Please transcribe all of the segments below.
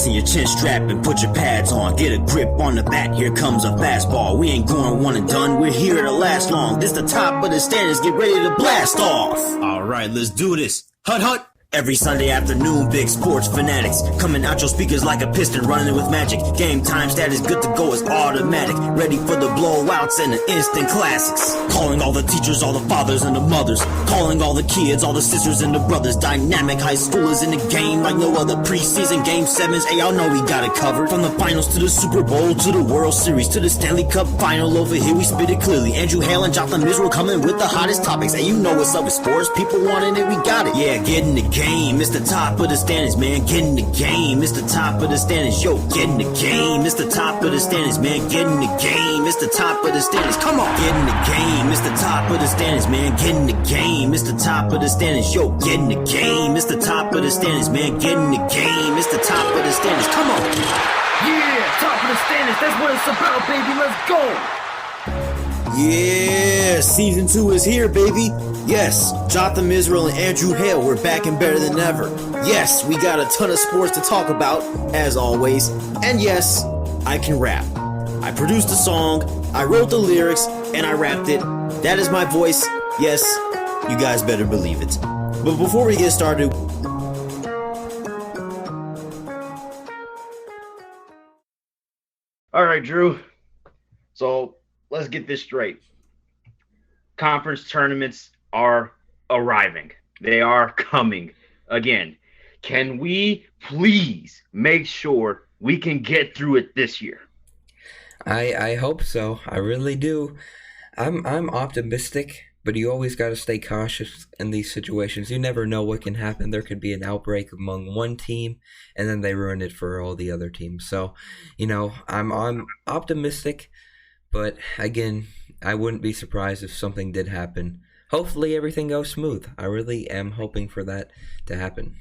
Fasten your chin strap and put your pads on. Get a grip on the bat, here comes a fastball. We ain't going one and done, we're here to last long. This the top of the standards, get ready to blast off. Alright, let's do this. Hut hut! Every Sunday afternoon, big sports fanatics coming out your speakers like a piston running with magic. Game time status good to go is automatic. Ready for the blowouts and the instant classics. Calling all the teachers, all the fathers and the mothers. Calling all the kids, all the sisters and the brothers. Dynamic high schoolers in the game like no other preseason. Game 7s, hey, y'all know we got it covered. From the finals to the Super Bowl to the World Series to the Stanley Cup final. Over here we spit it clearly. Andrew Hale and Jotham Israel coming with the hottest topics. Hey, you know what's up with sports. People wanting it, we got it. Yeah, get in the game. It's the top of the standards, man. Get in the game. It's the top of the standards. Yo, get in the game. It's the top of the standards, man. Get in the game. It's the top of the standards. Come on. Get in the game. It's the top of the standards, man. Get in the game. It's the top of the standards. Yo, get in the game. It's the top of the standards, man. Get in the game. It's the top of the standards. Come on. Yeah, top of the standards. That's what it's about, baby. Let's go. Yeah, season 2 is here, baby. Yes, Jotham Israel and Andrew Hale, we're back and better than ever. Yes, we got a ton of sports to talk about, as always. And yes, I can rap. I produced the song, I wrote the lyrics, and I rapped it. That is my voice. Yes, you guys better believe it. But before we get started... All right, Drew. So let's get this straight. Conference tournaments are arriving. They are coming again. Can we please make sure we can get through it this year? I hope so. I really do. I'm optimistic, but you always got to stay cautious in these situations. You never know what can happen. There could be an outbreak among one team, and then they ruin it for all the other teams. So, I'm optimistic, but again, I wouldn't be surprised if something did happen. Hopefully everything goes smooth. I really am hoping for that to happen.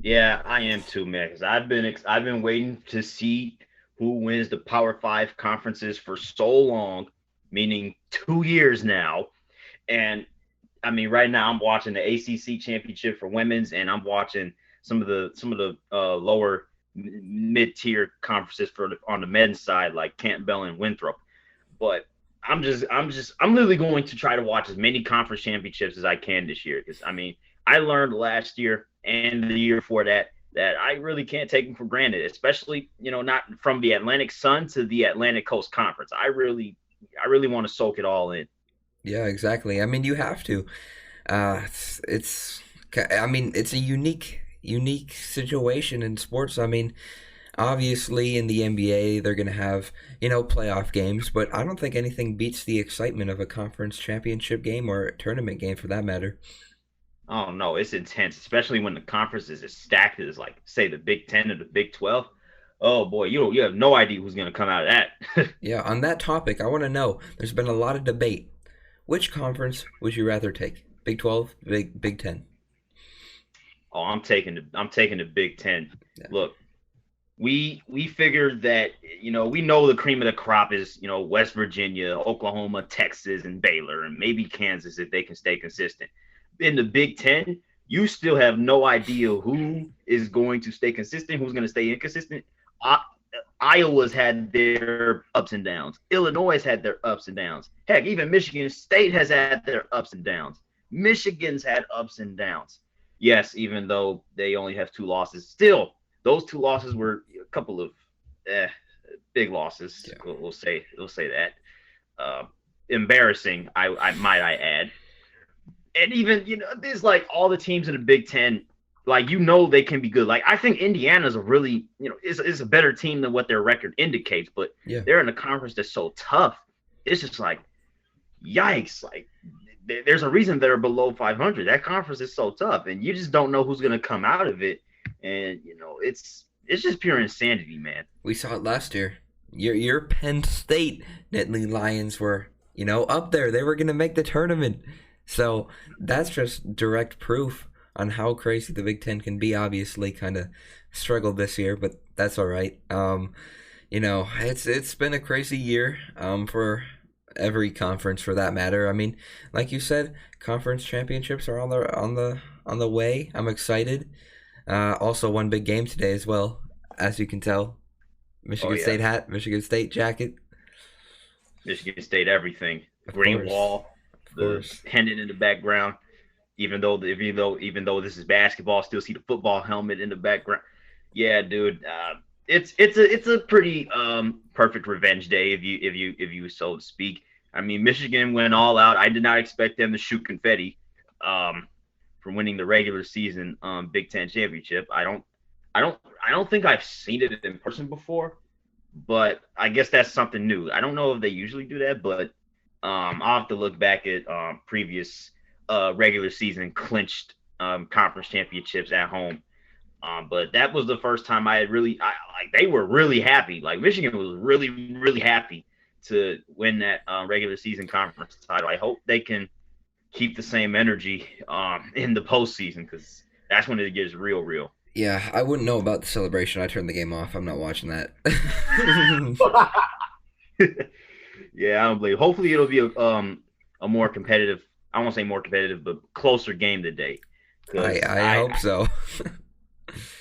Yeah, I am too, man. Because I've been waiting to see who wins the Power 5 conferences for so long, meaning 2 years now. And I mean, right now I'm watching the ACC championship for women's, and I'm watching some of the lower mid-tier conferences on the men's side, like Campbell and Winthrop. But I'm literally going to try to watch as many conference championships as I can this year. Because I mean, I learned last year and the year before that I really can't take them for granted, especially, not from the Atlantic Sun to the Atlantic Coast Conference. I really want to soak it all in. Yeah, exactly. I mean, you have to. It's a unique situation in sports. I mean, obviously, in the NBA, they're going to have, playoff games, but I don't think anything beats the excitement of a conference championship game or a tournament game for that matter. Oh, no, it's intense, especially when the conference is as stacked as, like, say, the Big 10 or the Big 12. Oh, boy, you have no idea who's going to come out of that. Yeah, on that topic, I want to know, there's been a lot of debate. Which conference would you rather take? Big 12, Big 10? Oh, I'm taking the Big 10. Yeah. Look, we figured that, we know the cream of the crop is, West Virginia, Oklahoma, Texas, and Baylor, and maybe Kansas if they can stay consistent. In the Big 10, you still have no idea who is going to stay consistent, who's going to stay inconsistent. Iowa's had their ups and downs. Illinois has had their ups and downs. Heck, even Michigan State has had their ups and downs. Michigan's had ups and downs. Yes, even though they only have 2 losses. Still, those 2 losses were a couple of big losses. Yeah. We'll say that. Embarrassing, I might add. And even, there's like all the teams in the Big 10, like, they can be good. Like, I think Indiana's a really, is a better team than what their record indicates, but yeah, they're in a conference that's so tough. It's just like, yikes. Like, there's a reason they're below 500. That conference is so tough, and you just don't know who's going to come out of it. And, it's just pure insanity, man. We saw it last year. Your Penn State Nittany Lions were, up there. They were going to make the tournament. So that's just direct proof on how crazy the Big Ten can be. Obviously, kind of struggled this year, but that's all right. It's been a crazy year for every conference for that matter. I mean, like you said, conference championships are on the way. I'm excited. Also, one big game today as well. as you can tell. Michigan State hat, Michigan State jacket. Michigan State everything. Of Green course. wall, Of the course. pennant in the background. Even though this is basketball, still see the football helmet in the background. Yeah, dude. It's a pretty perfect revenge day if you so to speak. I mean, Michigan went all out. I did not expect them to shoot confetti for winning the regular season Big Ten championship. I don't think I've seen it in person before, but I guess that's something new. I don't know if they usually do that, but I'll have to look back at previous regular season clinched conference championships at home. But that was the first time they were really happy. Like Michigan was really, really happy to win that regular season conference title. I hope they can keep the same energy in the postseason because that's when it gets real. Yeah, I wouldn't know about the celebration. I turned the game off. I'm not watching that. Yeah, I don't believe. Hopefully, it'll be a more competitive. I won't say more competitive, but closer game today. I hope so.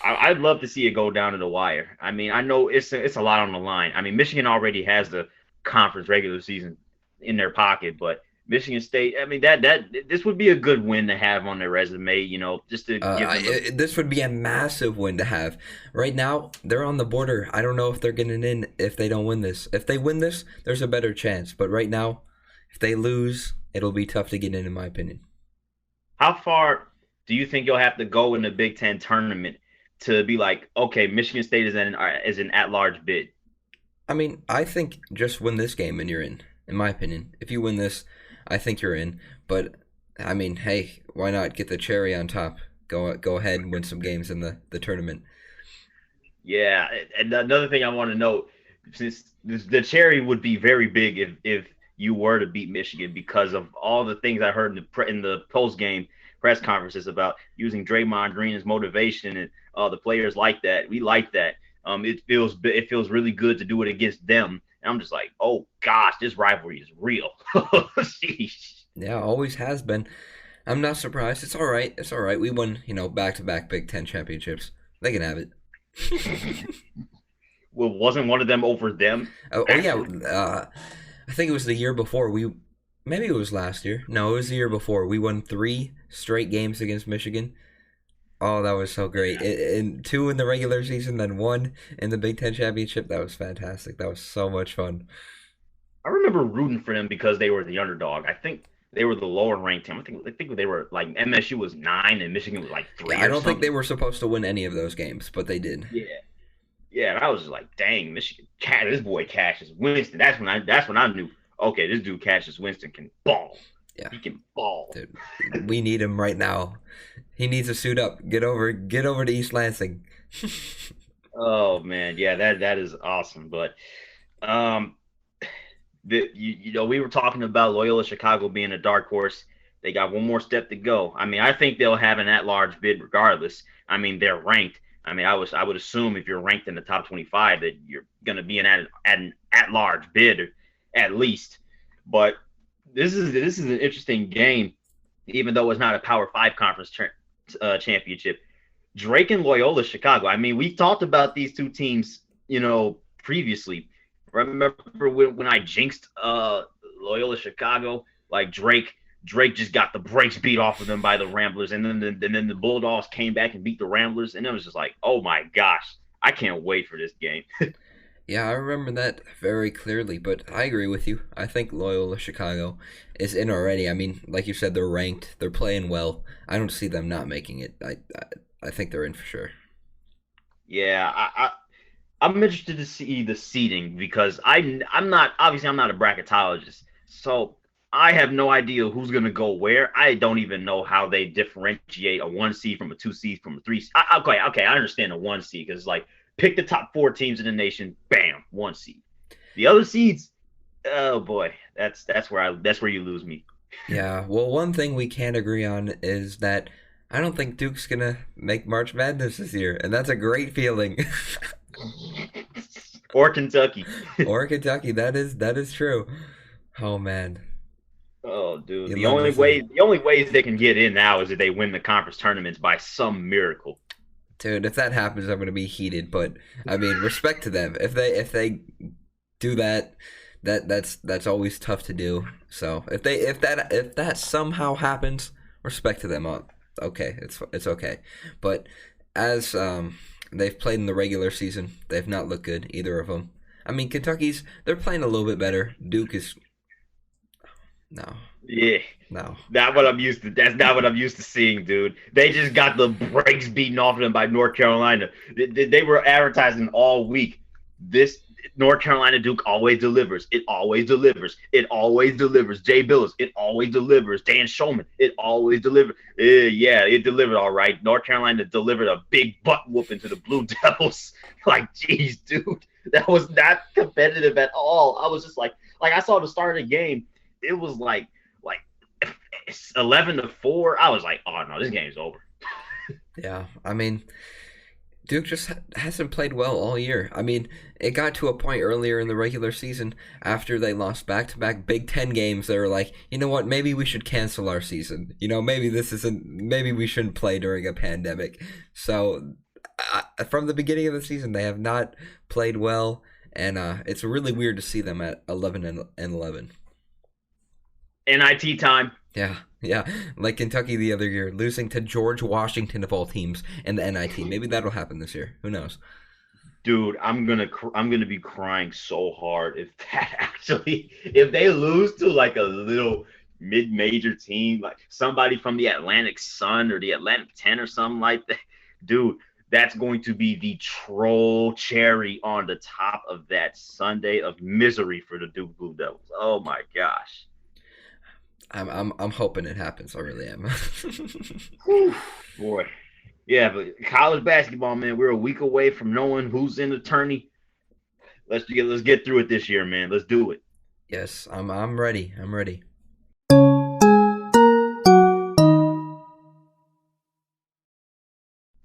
I'd love to see it go down to the wire. I mean, I know it's a lot on the line. I mean, Michigan already has the conference regular season in their pocket, but Michigan State. I mean, that this would be a good win to have on their resume. You know, just to give them this would be a massive win to have. Right now, they're on the border. I don't know if they're getting in if they don't win this. If they win this, there's a better chance. But right now, if they lose, it'll be tough to get in my opinion. How far do you think you'll have to go in the Big Ten tournament to be like, okay, Michigan State is an at-large bid? I mean, I think just win this game and you're in my opinion. If you win this, I think you're in. But, I mean, hey, why not get the cherry on top? Go ahead and win some games in the tournament. Yeah, and another thing I want to note, since the cherry would be very big if you were to beat Michigan because of all the things I heard in the post-game press conferences about using Draymond Green as motivation and the players like that. We like that. It feels really good to do it against them. And I'm just like, oh gosh, this rivalry is real. Sheesh. Yeah, always has been. I'm not surprised. It's all right. It's all right. We won, back-to-back Big Ten championships. They can have it. Well, wasn't one of them over them? Oh yeah. I think it was the year before. Maybe it was last year. No, it was the year before. We won 3 straight games against Michigan. Oh, that was so great. And 2 in the regular season, then 1 in the Big Ten championship. That was fantastic. That was so much fun. I remember rooting for them because they were the underdog. I think they were the lower ranked team. I think they were like MSU was 9 and Michigan was like 3. Yeah, I don't think they were supposed to win any of those games, but they did. Yeah. And I was just like, dang, Michigan, this boy Cassius Winston. That's when I knew. Okay, this dude Cassius Winston can ball. Yeah, he can ball. Dude, we need him right now. He needs to suit up. Get over to East Lansing. Oh man, yeah, that is awesome. But we were talking about Loyola Chicago being a dark horse. They got one more step to go. I mean, I think they'll have an at-large bid regardless. I mean, they're ranked. I mean, I would assume if you're ranked in the top 25 that you're going to be an at-large bid at least. But this is an interesting game, even though it's not a Power 5 conference championship. Drake and Loyola Chicago. I mean, we talked about these two teams, previously. Remember when I jinxed Loyola Chicago? Like Drake just got the brakes beat off of them by the Ramblers, and then the Bulldogs came back and beat the Ramblers, and it was just like, oh my gosh, I can't wait for this game. Yeah, I remember that very clearly, but I agree with you. I think Loyola Chicago is in already. I mean, like you said, they're ranked. They're playing well. I don't see them not making it. I think they're in for sure. Yeah, I'm interested to see the seeding because I'm not a bracketologist, so I have no idea who's gonna go where. I don't even know how they differentiate a 1 seed from a 2 seed from a 3 seed. Okay, I understand a 1 seed because like pick the top 4 teams in the nation, bam, 1 seed. The other seeds, oh boy, that's where you lose me. Yeah, well, one thing we can't agree on is that I don't think Duke's gonna make March Madness this year, and that's a great feeling. Or Kentucky. Or Kentucky. That is true. Oh man. Oh dude. The only ways they can get in now is if they win the conference tournaments by some miracle. Dude, if that happens, I'm gonna be heated. But I mean, respect to them. If they do that, that's always tough to do. So if that somehow happens, respect to them. Okay, it's okay. But as they've played in the regular season, they've not looked good, either of them. I mean, they're playing a little bit better. Duke is no, Yeah. no. Not what I'm used to. That's not what I'm used to seeing, dude. They just got the brakes beaten off of them by North Carolina. They were advertising all week. This North Carolina Duke always delivers. It always delivers. It always delivers. Jay Billis, it always delivers. Dan Shulman, it always delivers. Yeah, it delivered all right. North Carolina delivered a big butt whooping to the Blue Devils. Like, geez, dude, that was not competitive at all. I was just like I saw the start of the game. It was like 11-4. I was like, oh no, this game's over. Yeah, I mean, Duke just hasn't played well all year. I mean, it got to a point earlier in the regular season after they lost back-to-back Big Ten games. They were like, you know what? Maybe we should cancel our season. Maybe maybe we shouldn't play during a pandemic. So, from the beginning of the season, they have not played well, and it's really weird to see them at 11 and 11. NIT time. Yeah, like Kentucky the other year, losing to George Washington of all teams in the NIT. Maybe that'll happen this year. Who knows? Dude, I'm gonna be crying so hard if they lose to like a little mid-major team, like somebody from the Atlantic Sun or the Atlantic 10 or something like that. Dude, that's going to be the troll cherry on the top of that Sunday of misery for the Duke Blue Devils. Oh my gosh. I'm hoping it happens. I really am. Whew, boy. Yeah, but college basketball, man, we're a week away from knowing who's in the tourney. Let's get through it this year, man. Let's do it. Yes, I'm ready. I'm ready.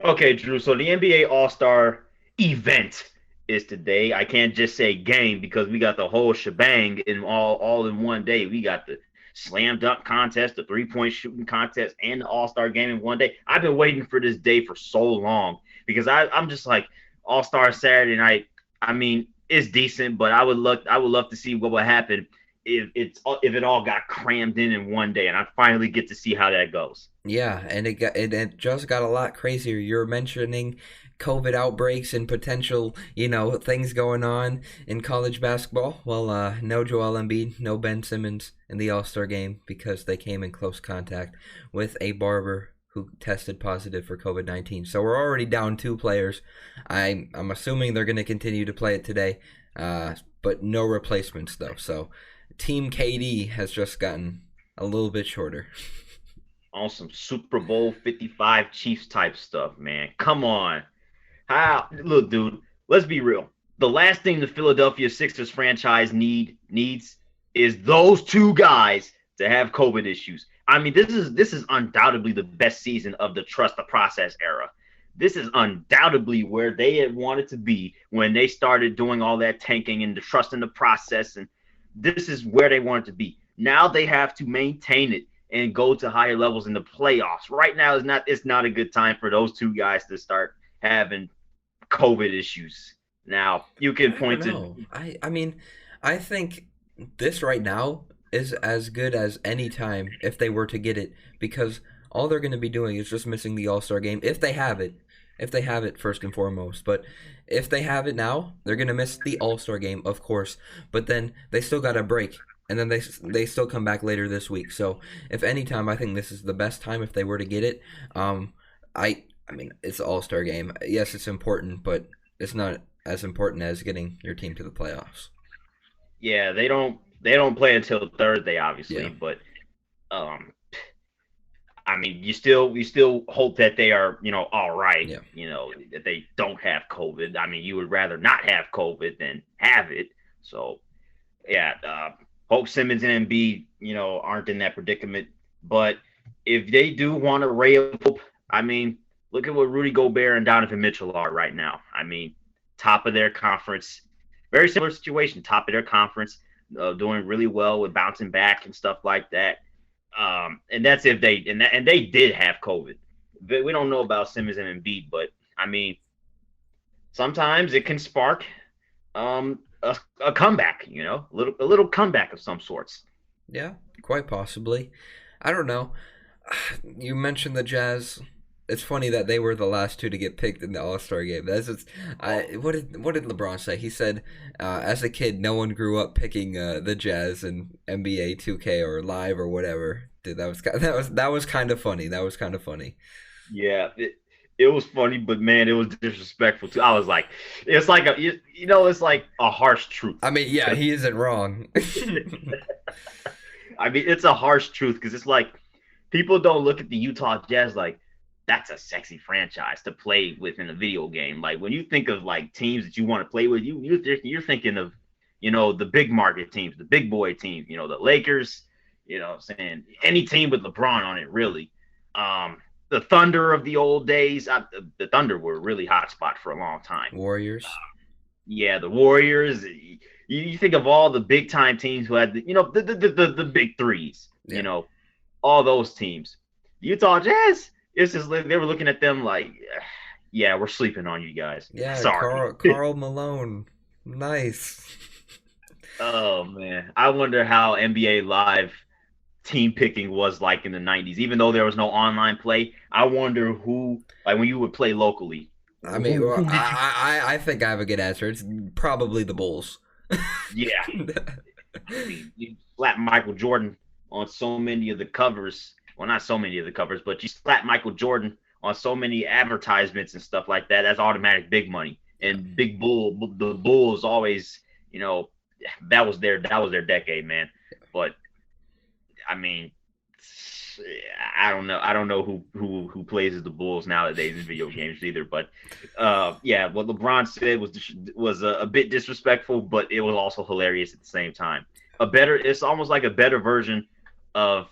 Okay, Drew. So the NBA All-Star event is today. I can't just say game because we got the whole shebang in all in one day. We got the slam dunk contest, the 3-point shooting contest, and the All-Star game in one day. I've been waiting for this day for so long because I'm just like All-Star Saturday night. I mean, it's decent, but I would love to see what would happen if it all got crammed in one day, and I finally get to see how that goes. Yeah, and it just got a lot crazier. You're mentioning COVID outbreaks and potential, things going on in college basketball. Well, no Joel Embiid, no Ben Simmons in the All-Star game because they came in close contact with a barber who tested positive for COVID-19. So we're already down 2 players. I'm assuming they're going to continue to play it today, but no replacements though. So Team KD has just gotten a little bit shorter. On some Super Bowl 55 Chiefs type stuff, man. Come on. Look, dude, let's be real. The last thing the Philadelphia Sixers franchise needs is those 2 guys to have COVID issues. I mean, this is undoubtedly the best season of the trust the process era. This is undoubtedly where they had wanted to be when they started doing all that tanking and the trust in the process, and this is where they wanted to be. Now they have to maintain it and go to higher levels in the playoffs. Right now it's not a good time for those 2 guys to start having COVID issues. Now you can point to. I mean, I think this right now is as good as any time if they were to get it, because all they're going to be doing is just missing the All-Star game if they have it. If they have it first and foremost, but if they have it now, they're going to miss the All-Star game, of course. But then they still got a break. And then they still come back later this week. So if any time, I think this is the best time if they were to get it. I mean, it's the All-Star game. Yes, it's important, but it's not as important as getting your team to the playoffs. Yeah, they don't play until Thursday, obviously. Yeah. But I mean, we still hope that they are, all right. Yeah. That they don't have COVID. I mean, you would rather not have COVID than have it. So, yeah. Hope Simmons and Embiid, aren't in that predicament. But if they do want a ray of hope, I mean, look at what Rudy Gobert and Donovan Mitchell are right now. I mean, top of their conference, very similar situation, top of their conference, doing really well with bouncing back and stuff like that. And that's if they and they did have COVID. We don't know about Simmons and Embiid, but I mean, sometimes it can spark a comeback, a little comeback of some sorts. Yeah, quite possibly. I don't know. You mentioned the Jazz. It's funny that they were the last two to get picked in the All Star game. What did LeBron say? He said, as a kid, no one grew up picking the Jazz in NBA 2K or Live or whatever. Dude, that was kind of funny. That was kind of funny. Yeah, it was funny, but man, it was disrespectful too. I was like, it's like it's like a harsh truth. I mean, yeah, he isn't wrong. I mean, it's a harsh truth because it's like people don't look at the Utah Jazz like that's a sexy franchise to play with in a video game. Like when you think of like teams that you want to play with, you're thinking of the big market teams, the big boy teams, the Lakers, what I'm saying, any team with LeBron on it, really. The Thunder of the old days, the Thunder were a really hot spot for a long time. Warriors. Yeah, the Warriors. You think of all the big time teams who had the big threes, Yeah. All those teams. Utah Jazz, it's just like they were looking at them like, yeah, we're sleeping on you guys. Yeah, Sorry. Karl Malone. Nice. Oh man, I wonder how NBA Live team picking was like in the 90s. Even though there was no online play, I wonder who, like when you would play locally. I mean, Who did you? I think I have a good answer. It's probably the Bulls. Yeah, I mean, you slap Michael Jordan on so many of the covers. Well, not so many of the covers, but you slap Michael Jordan on so many advertisements and stuff like that. That's automatic big money. And the Bulls always, that was their decade, man. But I mean, I don't know. I don't know who plays as the Bulls nowadays in video games either. But yeah, what LeBron said was a bit disrespectful, but it was also hilarious at the same time. It's almost like a better version of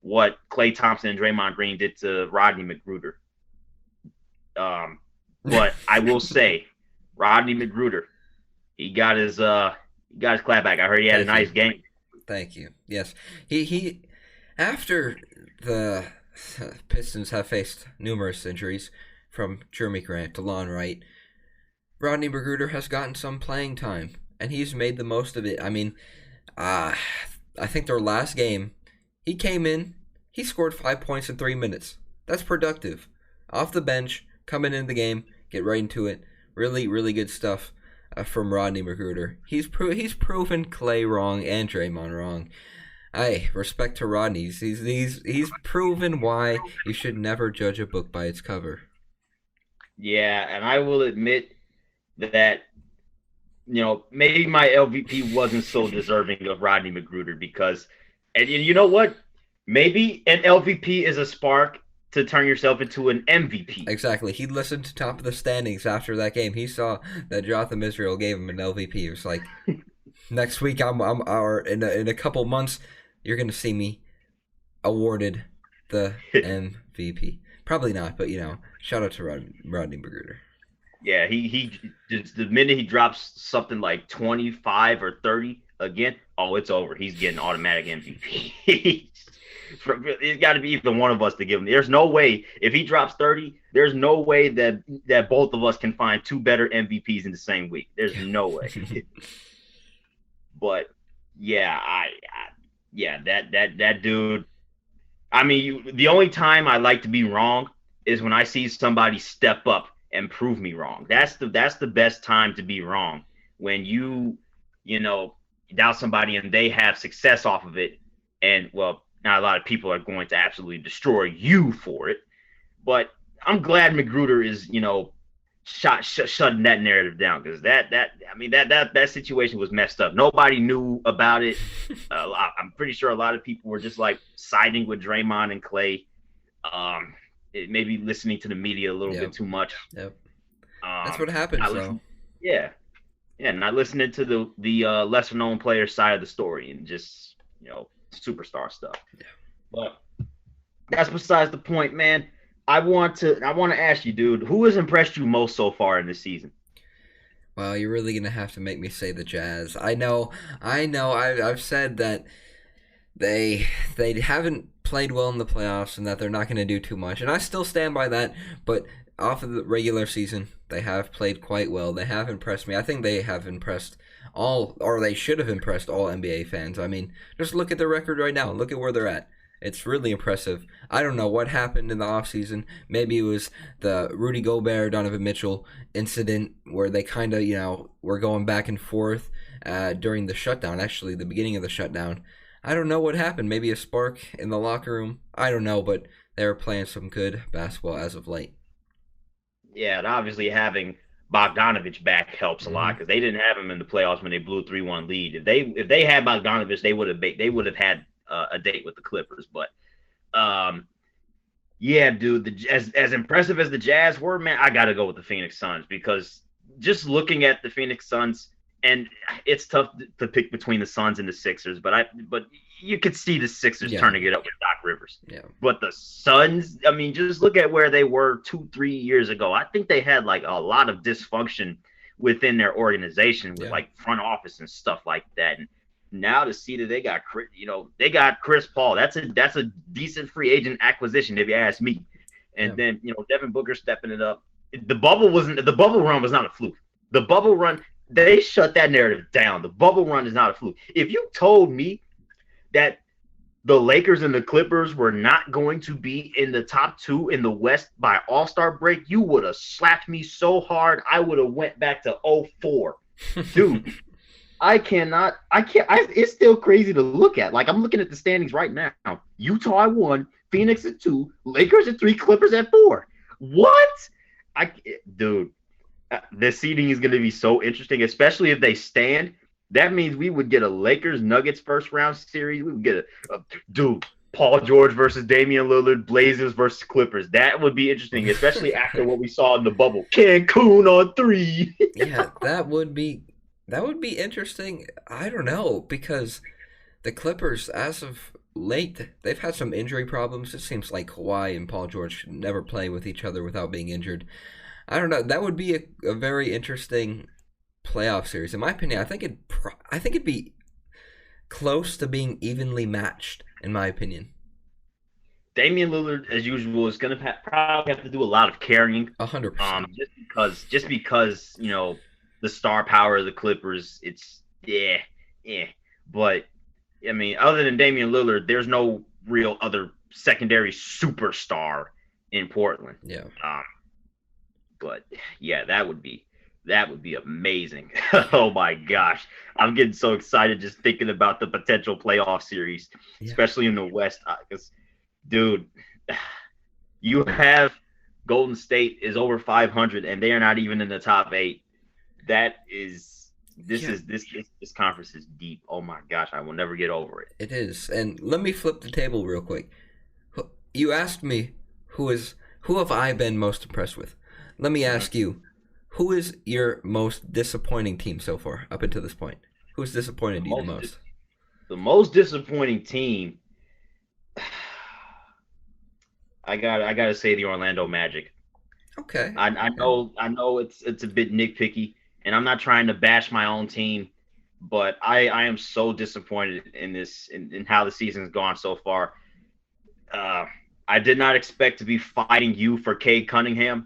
what Klay Thompson and Draymond Green did to Rodney McGruder. But I will say, Rodney McGruder, he got his clap back. I heard he had a nice game. Thank you. Yes, he after the Pistons have faced numerous injuries from Jeremy Grant to Lon Wright, Rodney McGruder has gotten some playing time, and he's made the most of it. I mean, I think their last game, he came in, he scored 5 points in 3 minutes. That's productive. Off the bench, coming in the game, get right into it. Really, really good stuff from Rodney McGruder. He's proven Klay wrong and Draymond wrong. Hey, respect to Rodney. He's proven why you should never judge a book by its cover. Yeah, and I will admit that maybe my LVP wasn't so deserving of Rodney McGruder because, and you know what? Maybe an LVP is a spark to turn yourself into an MVP. Exactly. He listened to Top of the Standings after that game. He saw that Jotham Israel gave him an LVP. It was like, next week or in a couple months, you're gonna see me awarded the MVP. Probably not, but shout out to Rodney McGruder. Yeah, he just the minute he drops something like 25 or 30 again, oh, it's over. He's getting automatic MVP. It's got to be either one of us to give him. There's no way if he drops 30. There's no way that both of us can find two better MVPs in the same week. There's no way. But yeah, that dude. I mean, the only time I like to be wrong is when I see somebody step up and prove me wrong. That's the best time to be wrong, when you doubt somebody and they have success off of it, and well, not a lot of people are going to absolutely destroy you for it. But I'm glad McGruder is shutting that narrative down, because that situation was messed up. Nobody knew about it. I'm pretty sure a lot of people were just like siding with Draymond and Klay. Maybe listening to the media a little bit too much. Yep. That's what happens, Yeah, not listening to the lesser known player side of the story and just superstar stuff. Yeah. But that's besides the point, man. I want to ask you, dude, who has impressed you most so far in this season? Well, you're really gonna have to make me say the Jazz. I know. I've said that they haven't played well in the playoffs and that they're not going to do too much, and I still stand by that. But off of the regular season, they have played quite well. They have impressed me. I think they have impressed they should have impressed all NBA fans. I mean, just look at their record right now. Look at where they're at. It's really impressive. I don't know what happened in the offseason. Maybe it was the Rudy Gobert, Donovan Mitchell incident where they kind of, were going back and forth during the shutdown, actually, the beginning of the shutdown. I don't know what happened. Maybe a spark in the locker room. I don't know, but they were playing some good basketball as of late. Yeah, and obviously having Bogdanovich back helps a lot because they didn't have him in the playoffs when they blew a 3-1 lead. If they had Bogdanovich, they would have had a date with the Clippers. But yeah, dude, as impressive as the Jazz were, man, I gotta go with the Phoenix Suns because just looking at the Phoenix Suns, and it's tough to pick between the Suns and the Sixers, but you could see the Sixers turning it up with Doc Rivers. Yeah. But the Suns, I mean, just look at where they were 2-3 years ago. I think they had like a lot of dysfunction within their organization with like front office and stuff like that. And now to see that they got Chris Paul, that's a decent free agent acquisition if you ask me. And then Devin Booker stepping it up. The bubble run was not a fluke. The bubble run, they shut that narrative down. The bubble run is not a fluke. If you told me that the Lakers and the Clippers were not going to be in the top 2 in the West by All-Star break, you would have slapped me so hard I would have went back to 2004. Dude, it's still crazy to look at. Like, I'm looking at the standings right now. Utah at 1, Phoenix at 2, Lakers at 3, Clippers at 4. What? The seeding is going to be so interesting, especially if they stand. That means we would get a Lakers-Nuggets first-round series. We would get Paul George versus Damian Lillard, Blazers versus Clippers. That would be interesting, especially after what we saw in the bubble. Cancun on 3. Yeah, that would be interesting. I don't know, because the Clippers, as of late, they've had some injury problems. It seems like Kawhi and Paul George should never play with each other without being injured. I don't know. That would be a very interesting playoff series. In my opinion, I think it'd be close to being evenly matched, in my opinion. Damian Lillard, as usual, is going to probably have to do a lot of carrying. 100%. Just because the star power of the Clippers, it's But I mean, other than Damian Lillard, there's no real other secondary superstar in Portland. Yeah. But yeah, that would be amazing. Oh my gosh. I'm getting so excited just thinking about the potential playoff series, especially in the West. Because, dude, you have Golden State is over 500 and they are not even in the top 8. This conference is deep. Oh my gosh, I will never get over it. It is. And let me flip the table real quick. You asked me who have I been most impressed with? Let me ask you, who is your most disappointing team so far up until this point? Who's disappointed you the most? The most disappointing team, I gotta say the Orlando Magic. Okay. I know it's a bit nitpicky, and I'm not trying to bash my own team, but I am so disappointed in how the season's gone so far. I did not expect to be fighting you for Cade Cunningham.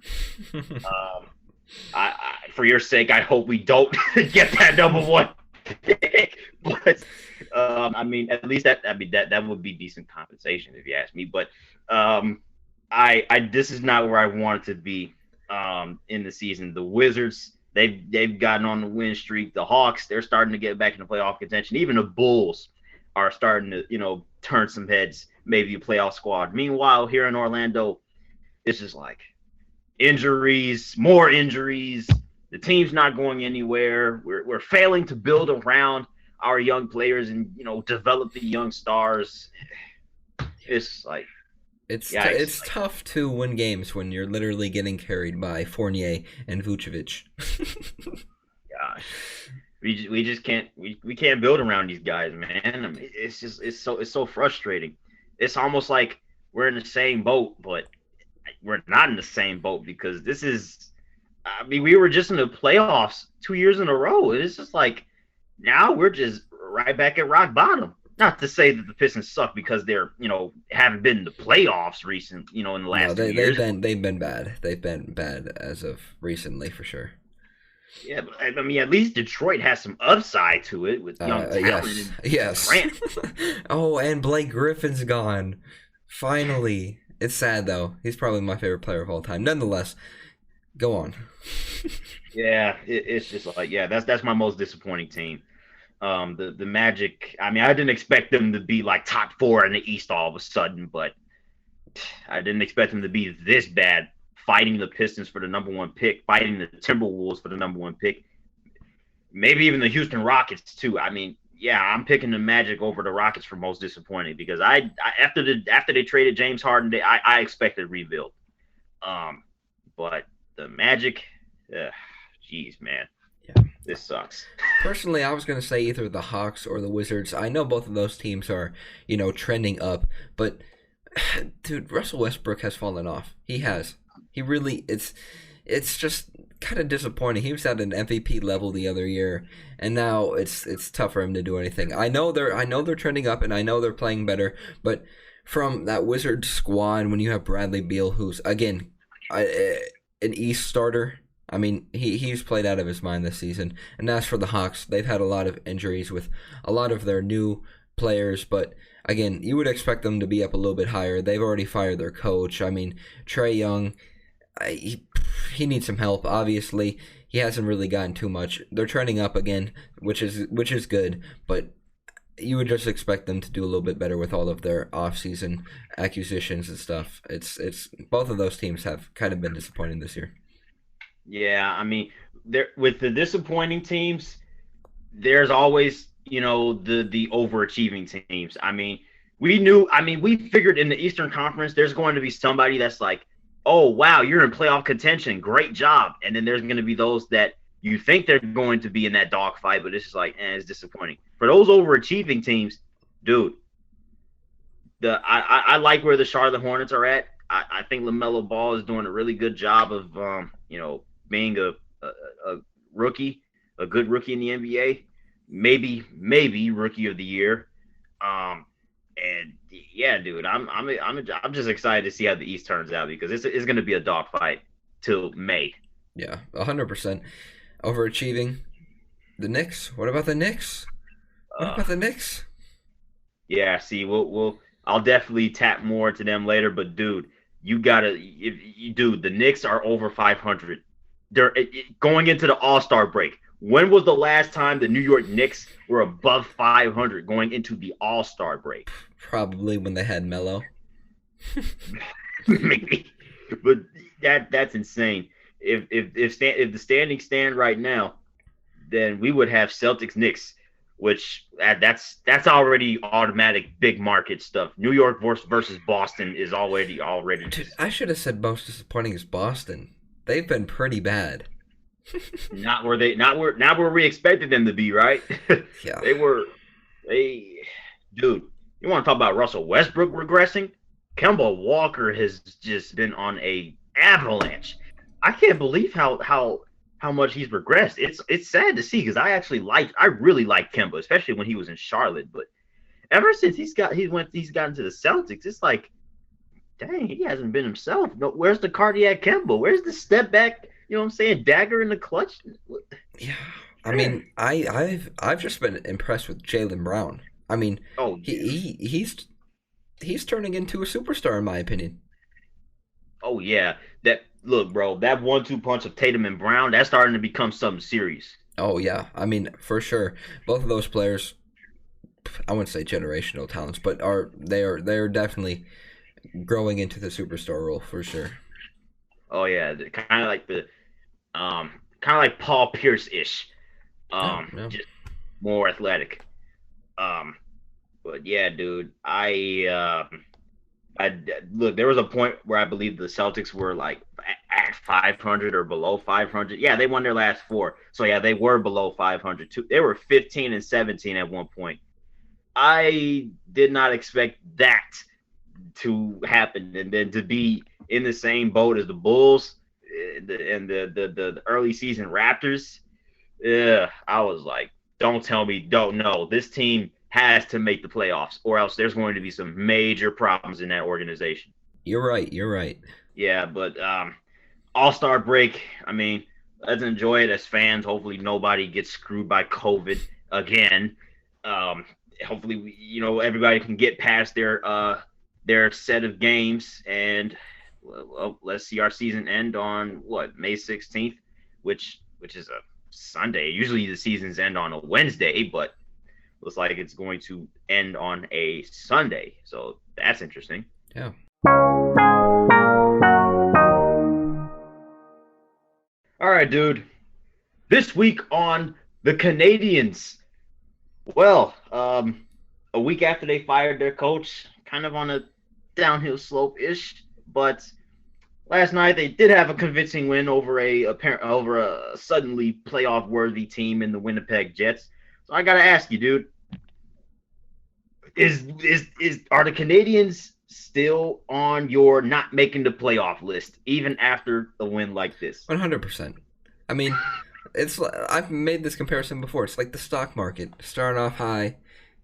For your sake, I hope we don't get that number 1 pick. But I mean, at least that would be decent compensation if you ask me. But this is not where I wanted to be in the season. The Wizards, they've gotten on the win streak. The Hawks, they're starting to get back into playoff contention. Even the Bulls are starting to turn some heads. Maybe a playoff squad. Meanwhile, here in Orlando, it's just like injuries, more injuries. The team's not going anywhere. We're failing to build around our young players and develop the young stars. It's like it's tough to win games when you're literally getting carried by Fournier and Vucevic. Gosh, we can't build around these guys, man. I mean, it's so frustrating. It's almost like we're in the same boat, but we're not in the same boat because we were just in the playoffs 2 years in a row. It's just like now we're just right back at rock bottom. not to say that the Pistons suck because they're, haven't been in the playoffs in the No, last 2 they've years. been bad. They've been bad as of recently for sure. Yeah, but I mean, at least Detroit has some upside to it with young talent Yes, and yes. Grant. Oh, and Blake Griffin's gone. Finally. It's sad though. He's probably my favorite player of all time. Nonetheless, go on. Yeah, it's just like, yeah, that's my most disappointing team. The Magic. I mean, I didn't expect them to be like top 4 in the East all of a sudden, but I didn't expect them to be this bad. Fighting the Pistons for the #1 pick, fighting the Timberwolves for the #1 pick, maybe even the Houston Rockets too. I mean, yeah, I'm picking the Magic over the Rockets for most disappointing because I after they traded James Harden, I expected a rebuild. But the Magic, jeez, man, Yeah. this sucks. Personally, I was going to say either the Hawks or the Wizards. I know both of those teams are, trending up, but dude, Russell Westbrook has fallen off. He has. He really it's just kind of disappointing. He was at an MVP level the other year, and now it's tough for him to do anything. I know they're trending up, and I know they're playing better, but from that Wizards squad, when you have Bradley Beal, who's again an East starter. I mean, he's played out of his mind this season. And as for the Hawks, they've had a lot of injuries with a lot of their new players, but again, you would expect them to be up a little bit higher. They've already fired their coach. I mean, Trae Young, he needs some help. Obviously, he hasn't really gotten too much. They're trending up again, which is good, but you would just expect them to do a little bit better with all of their off-season acquisitions and stuff. It's both of those teams have kind of been disappointing this year. Yeah, I mean, there with the disappointing teams, there's always, the overachieving teams. I mean, we figured in the Eastern Conference there's going to be somebody that's like, "Oh, wow, you're in playoff contention. Great job." And then there's going to be those that you think they're going to be in that dogfight, but it's just like, it's disappointing. For those overachieving teams, dude, I like where the Charlotte Hornets are at. I think LaMelo Ball is doing a really good job of being a rookie, a good rookie in the NBA, maybe rookie of the year. And yeah, dude, I'm just excited to see how the East turns out because it's going to be a dogfight till May. Yeah, 100%. Overachieving. The Knicks. What about the Knicks? What about the Knicks? Yeah, see, I'll definitely tap more to them later, but dude, the Knicks are over 500. They're going into the All-Star break. When was the last time the New York Knicks were above 500 going into the All-Star break? Probably when they had Melo. Maybe, but that's insane. If the standings stand right now, then we would have Celtics Knicks, which that's already automatic big market stuff. New York versus Boston is already. Dude, I should have said most disappointing is Boston. They've been pretty bad. not where we expected them to be, right? Yeah. Dude, you want to talk about Russell Westbrook regressing? Kemba Walker has just been on a avalanche. I can't believe how much he's regressed. It's sad to see because I really liked Kemba, especially when he was in Charlotte. But ever since he's gotten to the Celtics, it's like, dang, he hasn't been himself. No, where's the cardiac Kemba? Where's the step back? You know what I'm saying? Dagger in the clutch. Yeah, I mean, I've just been impressed with Jaylen Brown. I mean, he's turning into a superstar in my opinion. Oh yeah, look, bro, that 1-2 punch of Tatum and Brown, that's starting to become something serious. Oh yeah, I mean for sure, both of those players, I wouldn't say generational talents, but they're definitely growing into the superstar role for sure. Oh yeah, kind of like Paul Pierce ish, Yeah. just more athletic. But yeah, dude, I look. There was a point where I believe the Celtics were like at 500 or below 500. Yeah, they won their last 4, so yeah, they were below 500 too. They were 15 and 17 at one point. I did not expect that to happen, and then to be in the same boat as the Bulls and the early season Raptors. Yeah, I was like, don't tell me, don't know. This team has to make the playoffs, or else there's going to be some major problems in that organization. You're right. You're right. Yeah, but All-Star break, I mean, let's enjoy it as fans. Hopefully nobody gets screwed by COVID again. Hopefully everybody can get past their set of games, and well, let's see our season end on May 16th, which is a Sunday. Usually the seasons end on a Wednesday, but looks like it's going to end on a Sunday. So that's interesting. Yeah. All right, dude. This week on the Canadians. Well, a week after they fired their coach, kind of on a downhill slope-ish, but last night they did have a convincing win over a suddenly playoff-worthy team in the Winnipeg Jets. So I gotta ask you, dude, are the Canadians still on your not making the playoff list, even after a win like this? 100%. I mean, I've made this comparison before. It's like the stock market. Start off high,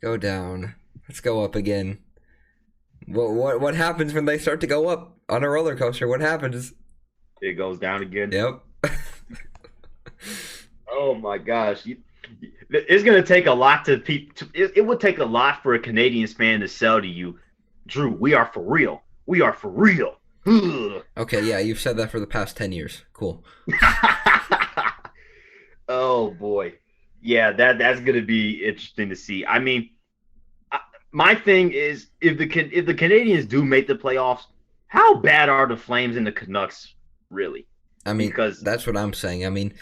go down, let's go up again. What happens when they start to go up on a roller coaster? What happens? It goes down again. Yep. Oh my gosh. It's going to take a lot it would take a lot for a Canadians fan to sell to you, Drew, we are for real. We are for real. Okay, yeah, you've said that for the past 10 years. Cool. Oh, boy. Yeah, that's going to be interesting to see. I mean, my thing is, if the Canadians do make the playoffs, how bad are the Flames and the Canucks, really? I mean, because that's what I'm saying. I mean,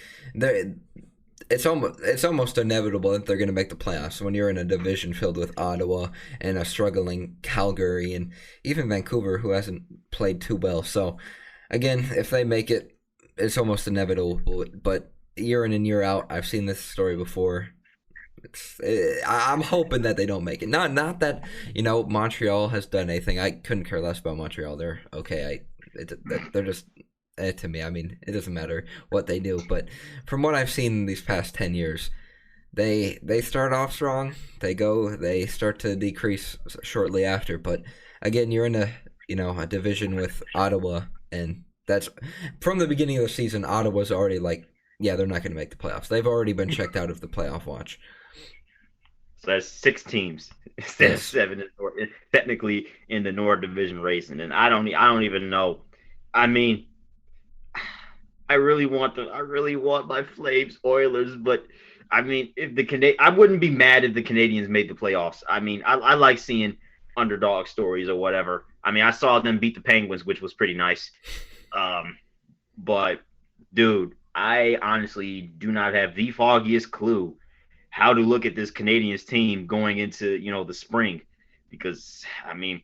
it's almost inevitable that they're going to make the playoffs when you're in a division filled with Ottawa and a struggling Calgary and even Vancouver, who hasn't played too well. So, again, if they make it, it's almost inevitable. But year in and year out, I've seen this story before. I'm hoping that they don't make it. Not that Montreal has done anything. I couldn't care less about Montreal. They're okay. They're just. To me, I mean, it doesn't matter what they do, but from what I've seen these past 10 years, they start off strong, they start to decrease shortly after, but again, you're in a division with Ottawa, and that's from the beginning of the season. Ottawa's already they're not going to make the playoffs. They've already been checked out of the playoff watch. So that's 6 teams instead of 7, technically in the North Division racing, and I don't even know. I mean, I really want my Flames Oilers, but I mean, I wouldn't be mad if the Canadians made the playoffs. I mean, I like seeing underdog stories or whatever. I mean, I saw them beat the Penguins, which was pretty nice. But dude, I honestly do not have the foggiest clue how to look at this Canadians team going into the spring, because I mean,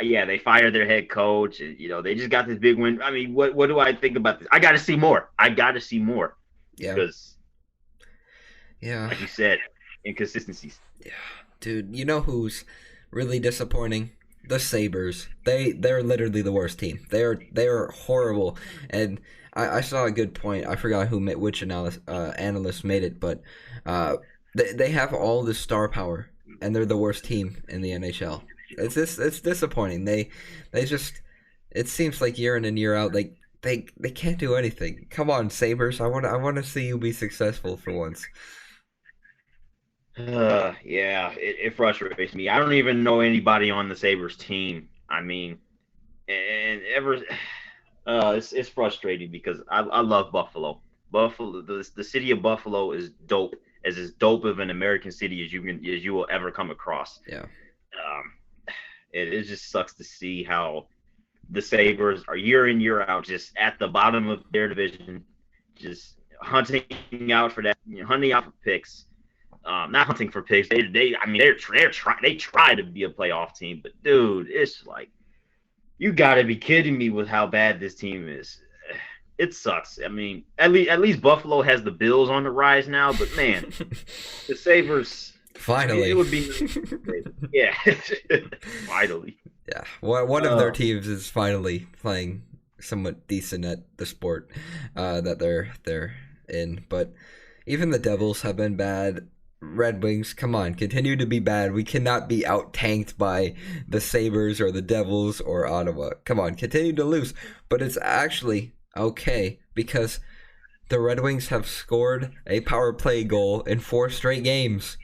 yeah, they fired their head coach. And, they just got this big win. I mean, what do I think about this? I got to see more. Yeah. Because, yeah, like you said, inconsistencies. Yeah, dude. You know who's really disappointing? The Sabres. They're literally the worst team. They're horrible. And I saw a good point. I forgot which analyst made it, but they have all this star power, and they're the worst team in the NHL. It's disappointing. They just, it seems like year in and year out, they can't do anything. Come on, Sabres. I want to see you be successful for once. Yeah, it frustrates me. I don't even know anybody on the Sabres team. I mean, it's frustrating because I love Buffalo. Buffalo, the city of Buffalo is dope, as dope of an American city as you will ever come across. Yeah. It just sucks to see how the Sabres are year in, year out, just at the bottom of their division, just hunting out for picks. Not hunting for picks. They try to be a playoff team, but dude, it's like, you got to be kidding me with how bad this team is. It sucks. I mean, at least Buffalo has the Bills on the rise now, but man, the Sabres. Finally. It would be yeah. Finally. Yeah. One of their teams is finally playing somewhat decent at the sport that they're in. But even the Devils have been bad. Red Wings, come on, continue to be bad. We cannot be out-tanked by the Sabres or the Devils or Ottawa. Come on, continue to lose. But it's actually okay because the Red Wings have scored a power play goal in 4 straight games.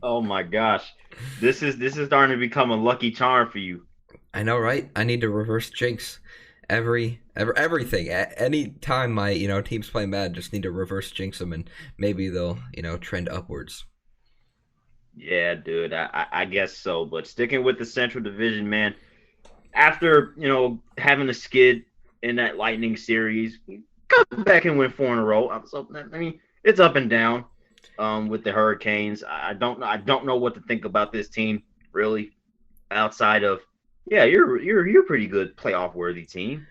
Oh my gosh, this is starting to become a lucky charm for you. I know, right? I need to reverse jinx. Everything. Any time my teams play bad, just need to reverse jinx them, and maybe they'll trend upwards. Yeah, dude, I guess so. But sticking with the Central Division, man, after having a skid in that Lightning series, we come back and win 4 in a row. So I mean, it's up and down with the Hurricanes. I don't know what to think about this team really, outside of you're a pretty good playoff worthy team.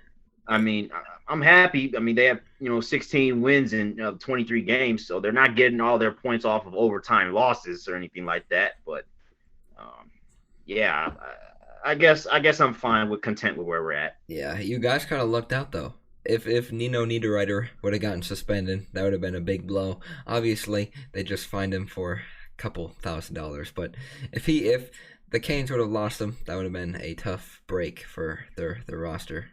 I mean, I'm happy. I mean, they have 16 wins in 23 games, so they're not getting all their points off of overtime losses or anything like that. But yeah, I guess I'm fine with content with where we're at. Yeah, you guys kind of lucked out though. If Nino Niederreiter would have gotten suspended, that would have been a big blow. Obviously, they just fined him for a couple $1,000. But if the Canes would have lost him, that would have been a tough break for their roster.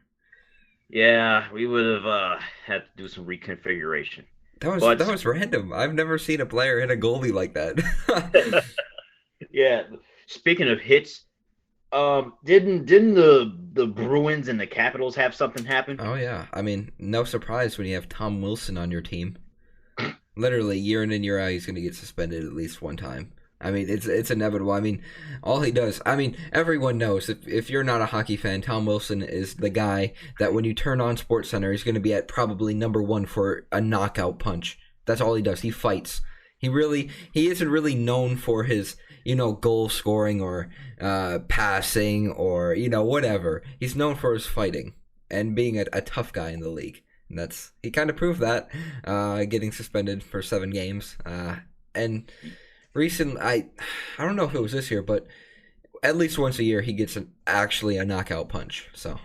Yeah, we would have had to do some reconfiguration. That was random. I've never seen a player hit a goalie like that. Yeah. Speaking of hits, didn't the Bruins and the Capitals have something happen? Oh yeah. I mean, no surprise when you have Tom Wilson on your team. Literally, year in and year out, he's going to get suspended at least one time. I mean, it's inevitable. I mean, all he does. I mean, everyone knows if you're not a hockey fan, Tom Wilson is the guy that when you turn on SportsCenter, he's going to be at probably number 1 for a knockout punch. That's all he does. He fights. He isn't really known for his goal scoring or passing or whatever. He's known for his fighting and being a tough guy in the league. And he kind of proved that, getting suspended for 7 games. And recently, I don't know if it was this year, but at least once a year he gets actually a knockout punch. So,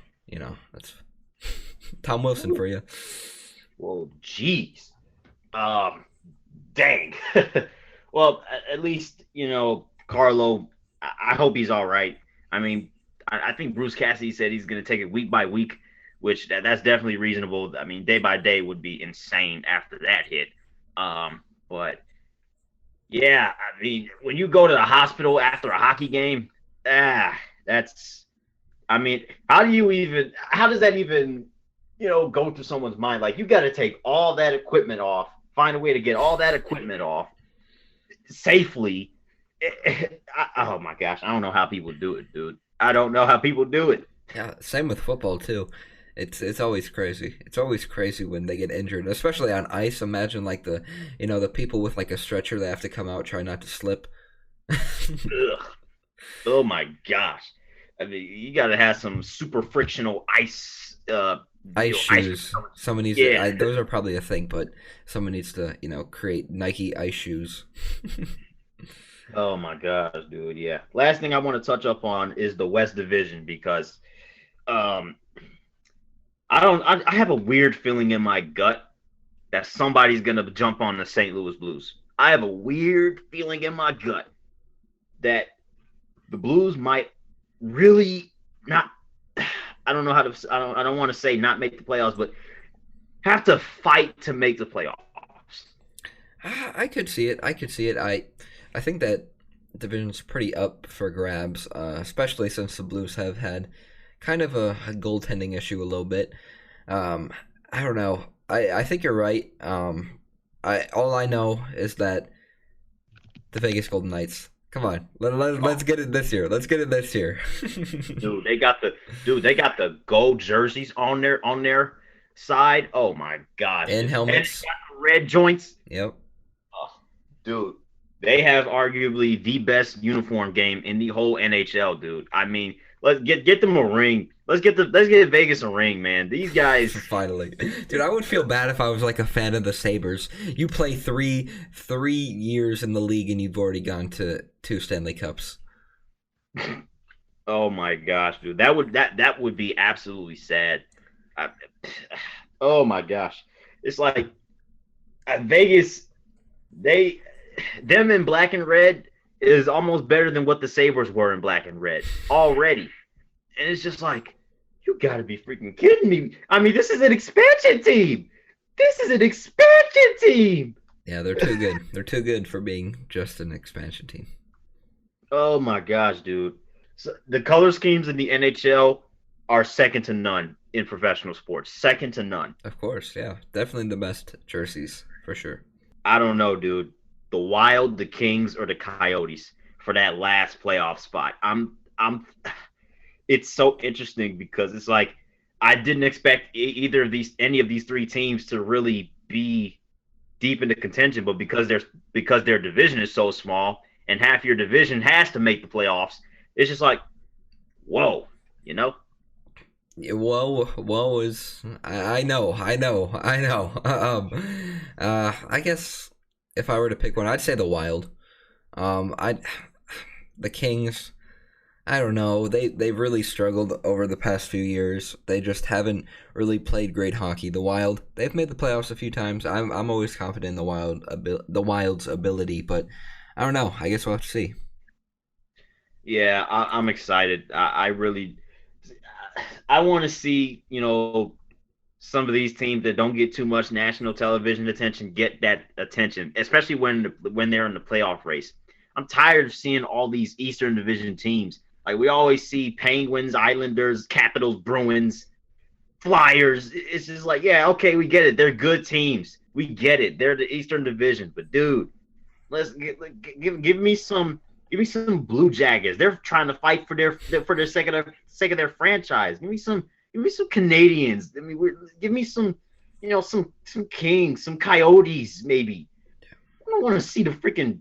that's Tom Wilson for you. Well, jeez. Dang. Well, at least, Carlo, I hope he's all right. I mean, I think Bruce Cassidy said he's going to take it week by week, which that's definitely reasonable. I mean, day by day would be insane after that hit. But yeah, I mean, when you go to the hospital after a hockey game, that's, I mean, how does that even, go through someone's mind? Like, you got to take all that equipment off, find a way to get all that equipment off safely. Oh my gosh, I don't know how people do it, dude. I don't know how people do it. Yeah, same with football too. It's always crazy. It's always crazy when they get injured, especially on ice. Imagine like the people with like a stretcher that have to come out, try not to slip. Ugh. Oh my gosh. I mean, you got to have some super frictional ice shoes. Someone needs to, those are probably a thing, but someone needs to, create Nike ice shoes. Oh my gosh, dude. Yeah. Last thing I want to touch up on is the West Division because I have a weird feeling in my gut that somebody's going to jump on the St. Louis Blues. I have a weird feeling in my gut that the Blues might really not, I don't know how to, I don't want to say not make the playoffs, but have to fight to make the playoffs. I could see it. I think that division's pretty up for grabs, especially since the Blues have had kind of a goaltending issue a little bit. I don't know. I think you're right. All I know is that the Vegas Golden Knights. Come on, let's get it this year. Let's get it this year. Dude, they got the gold jerseys on their side. Oh my gosh. And helmets. And they got the red joints. Yep. Oh, dude, they have arguably the best uniform game in the whole NHL, dude. I mean, let's get them a ring. Let's get Vegas a ring, man. These guys finally. Dude, I would feel bad if I was like a fan of the Sabres. You play three years in the league and you've already gone to 2 Stanley Cups. Oh my gosh, dude. That would be absolutely sad. Oh my gosh. It's like Vegas, them in black and red is almost better than what the Sabres were in black and red already. And it's just like, you gotta be freaking kidding me. I mean, this is an expansion team. This is an expansion team. Yeah, they're too good. They're too good for being just an expansion team. Oh my gosh, dude. So the color schemes in the NHL are second to none in professional sports. Second to none. Of course, yeah. Definitely the best jerseys, for sure. I don't know, dude. The Wild, the Kings, or the Coyotes for that last playoff spot. It's so interesting because it's like I didn't expect any of these three teams to really be deep into contention, but because their division is so small and half your division has to make the playoffs, it's just like, whoa, you know? Yeah, whoa is I know. I guess if I were to pick one, I'd say the Wild. I the Kings. I don't know. They've really struggled over the past few years. They just haven't really played great hockey. The Wild, they've made the playoffs a few times. I'm always confident in the Wild's ability, but I don't know. I guess we'll have to see. Yeah, I'm excited. I want to see, some of these teams that don't get too much national television attention get that attention, especially when they're in the playoff race. I'm tired of seeing all these Eastern Division teams. Like we always see Penguins, Islanders, Capitals, Bruins, Flyers. It's just like, yeah, okay, we get it. They're good teams. We get it. They're the Eastern Division. But dude, give me some Blue Jackets. They're trying to fight for their sake of their franchise. Give me some Canadians. I mean, give me some Kings, some Coyotes, maybe. I don't want to see the freaking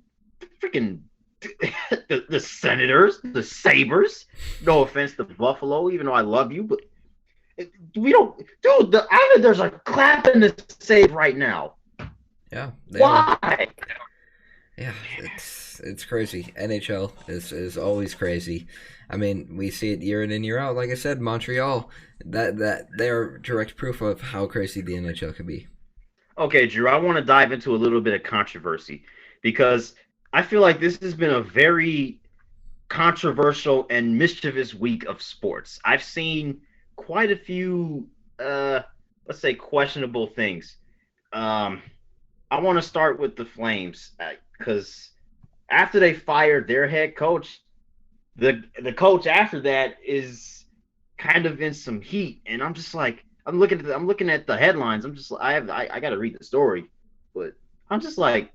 the Senators, the Sabres. No offense to Buffalo, even though I love you, but we don't. Dude, the Islanders are clapping the save right now. Yeah. Why? Yeah, it's crazy. NHL is always crazy. I mean, we see it year in and year out. Like I said, Montreal, that they're direct proof of how crazy the NHL can be. Okay, Drew, I want to dive into a little bit of controversy because I feel like this has been a very controversial and mischievous week of sports. I've seen quite a few, let's say, questionable things. I want to start with the Flames because after they fired their head coach, the coach after that is kind of in some heat, and I'm just like, I'm looking at the headlines. I got to read the story, but I'm just like,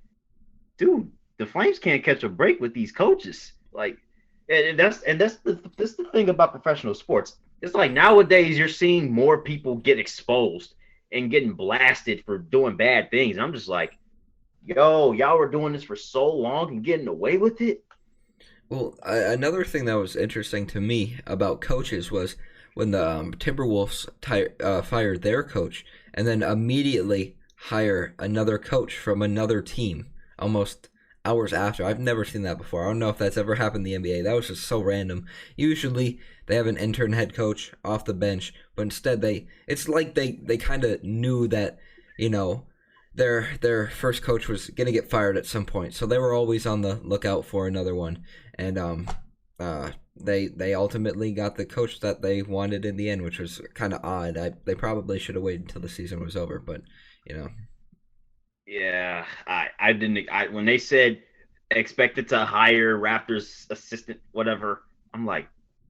dude, the Flames can't catch a break with these coaches. Like, and that's the thing about professional sports. It's like nowadays you're seeing more people get exposed and getting blasted for doing bad things. I'm just like, yo, y'all were doing this for so long and getting away with it. Well, another thing that was interesting to me about coaches was when the Timberwolves fired their coach and then immediately hire another coach from another team almost hours after. I've never seen that before. I don't know if that's ever happened in the NBA. That was just so random. Usually they have an intern head coach off the bench, but instead it's like they kind of knew that, their first coach was going to get fired at some point. So they were always on the lookout for another one. And they ultimately got the coach that they wanted in the end, which was kind of odd. They probably should have waited until the season was over, but Yeah, I didn't. When they said expected to hire Raptors assistant, whatever, I'm like,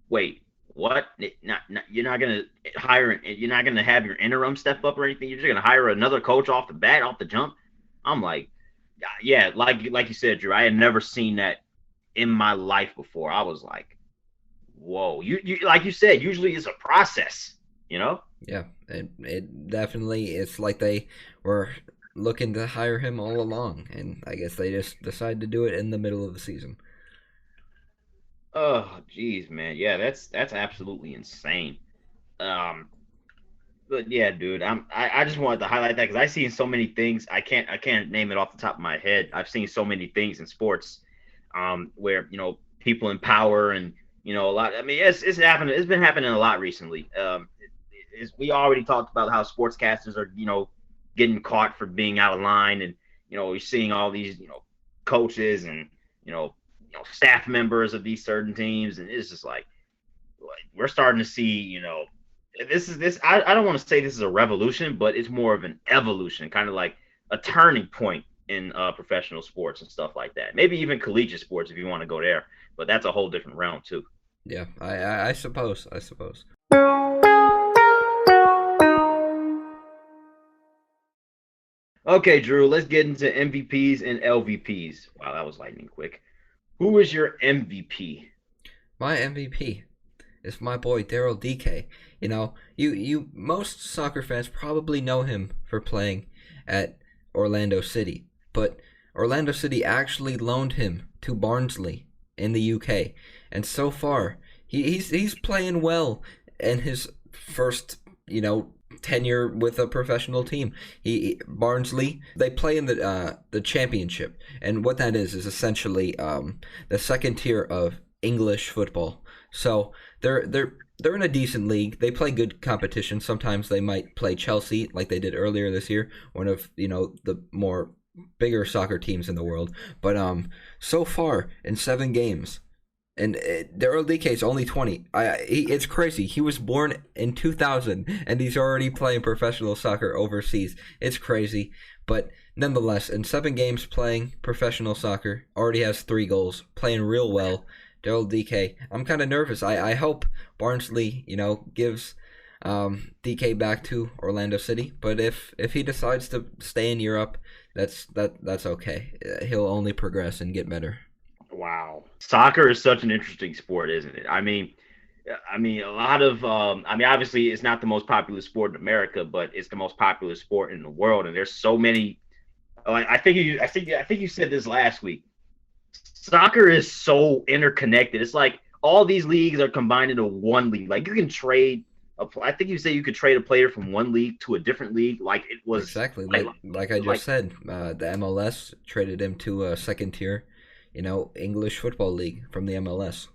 wait, what? You're not gonna hire. You're not gonna have your interim step up or anything. You're just gonna hire another coach off the jump. I'm like, yeah, like you said, Drew. I had never seen that in my life before. I was like, whoa. You like you said, usually it's a process, Yeah, it definitely, it's like they were looking to hire him all along, and I guess they just decided to do it in the middle of the season. Oh, geez, man. Yeah, that's absolutely insane. Um, but yeah, dude, I just wanted to highlight that because I've seen so many things. I can't name it off the top of my head. I've seen so many things in sports, where people in power and a lot. I mean, it's happening. It's been happening a lot recently. We already talked about how sportscasters are getting caught for being out of line, and you're seeing all these coaches and staff members of these certain teams, and it's just like we're starting to see, this. I don't want to say this is a revolution, but it's more of an evolution, kind of like a turning point in professional sports and stuff like that. Maybe even collegiate sports if you want to go there, but that's a whole different realm too. Yeah, I suppose. Okay, Drew, let's get into MVPs and LVPs. Wow, that was lightning quick. Who is your MVP? My MVP is my boy Daryl DK. You most soccer fans probably know him for playing at Orlando City, but Orlando City actually loaned him to Barnsley in the UK, and so far he's playing well in his first tenure with a professional team. Barnsley, they play in the championship, and what that is essentially the second tier of English football. So they're in a decent league. They play good competition. Sometimes they might play Chelsea like they did earlier this year, one of the more bigger soccer teams in the world. But so far in 7 games. And Daryl DK is only 20. It's crazy. He was born in 2000, and he's already playing professional soccer overseas. It's crazy. But nonetheless, in 7 games playing professional soccer, already has 3 goals, playing real well. Daryl DK. I'm kind of nervous. I hope Barnsley, gives DK back to Orlando City. But if he decides to stay in Europe, that's okay. He'll only progress and get better. Wow. Soccer is such an interesting sport, isn't it? I mean, a lot of, obviously it's not the most popular sport in America, but it's the most popular sport in the world. And there's so many, I think you said this last week. Soccer is so interconnected. It's like all these leagues are combined into one league. Like you can trade, I think you say you could trade a player from one league to a different league. Like it was exactly like I just said, the MLS traded him to a second tier, English football league from the MLS.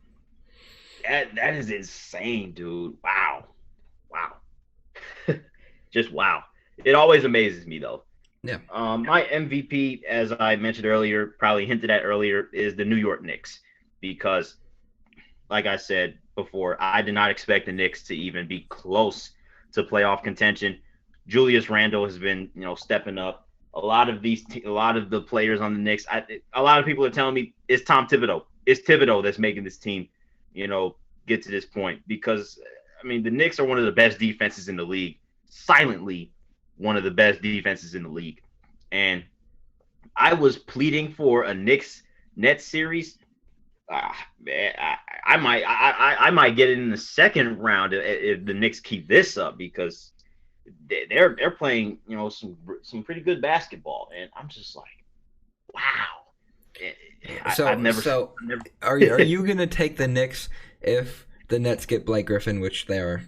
That is insane, dude. Wow. Just wow. It always amazes me though. Yeah. My MVP, as I mentioned earlier, probably hinted at earlier, is the New York Knicks because, like I said before, I did not expect the Knicks to even be close to playoff contention. Julius Randle has been, stepping up. A lot of the players on the Knicks, a lot of people are telling me it's Tom Thibodeau. It's Thibodeau that's making this team, get to this point because, the Knicks are one of the best defenses in the league, silently one of the best defenses in the league. And I was pleading for a Knicks-Nets series. Man, I might get it in the second round if the Knicks keep this up because they're playing, some pretty good basketball, and I'm just like, wow. Are you gonna take the Knicks if the Nets get Blake Griffin, which they are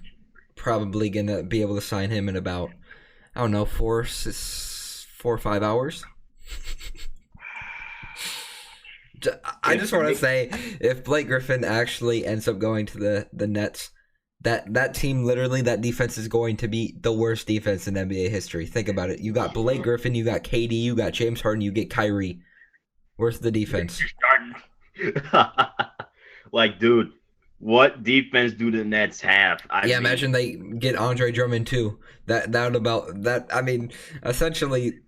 probably gonna be able to sign him in about 4 or 5 hours? I just want to say, if Blake Griffin actually ends up going to the Nets, that team, literally, that defense is going to be the worst defense in NBA history. Think about it. You got Blake Griffin, you got KD, you got James Harden, you get Kyrie. Where's the defense? Like, dude, what defense do the Nets have? Imagine they get Andre Drummond too. Essentially,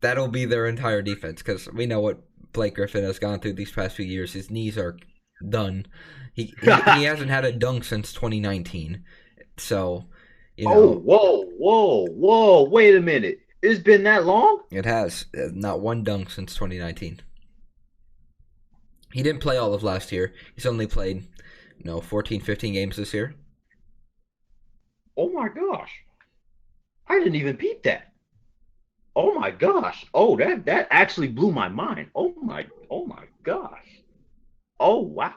that'll be their entire defense because we know what Blake Griffin has gone through these past few years. His knees are done. He hasn't had a dunk since 2019. So, whoa! Wait a minute. It's been that long? It has. Not one dunk since 2019. He didn't play all of last year. He's only played 14, 15 games this year. Oh my gosh. I didn't even peep that. Oh my gosh. Oh, that actually blew my mind. Oh my gosh. Oh wow.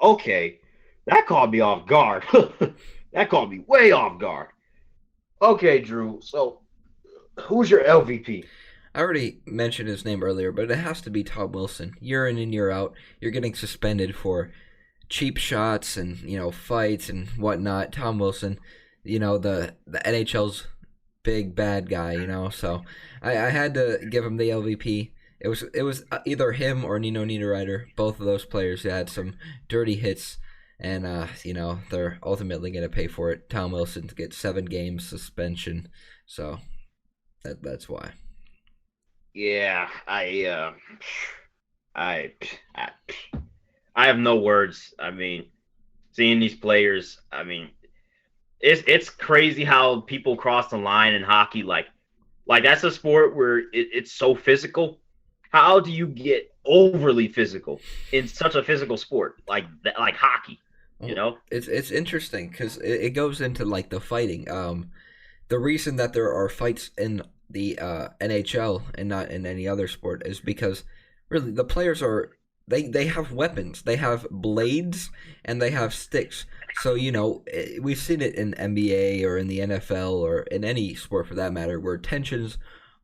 Okay. That caught me off guard. That caught me way off guard. Okay, Drew. So who's your LVP? I already mentioned his name earlier, but it has to be Tom Wilson. Year in and year out, you're getting suspended for cheap shots and, fights and whatnot. Tom Wilson, the NHL's big bad guy, so I had to give him the LVP. It was either him or Nino Niederreiter. Both of those players had some dirty hits, and they're ultimately going to pay for it. Tom Wilson to get 7 games suspension, so that's why. Yeah, I, I, I have no words. I mean, seeing these players, I mean, it's crazy how people cross the line in hockey. Like that's a sport where it's so physical. How do you get overly physical in such a physical sport like that, like hockey? You know, It's interesting because it goes into like the fighting. The reason that there are fights in the NHL and not in any other sport is because really the players are they have weapons. They have blades and they have sticks. So we've seen it in NBA or in the NFL or in any sport for that matter where tensions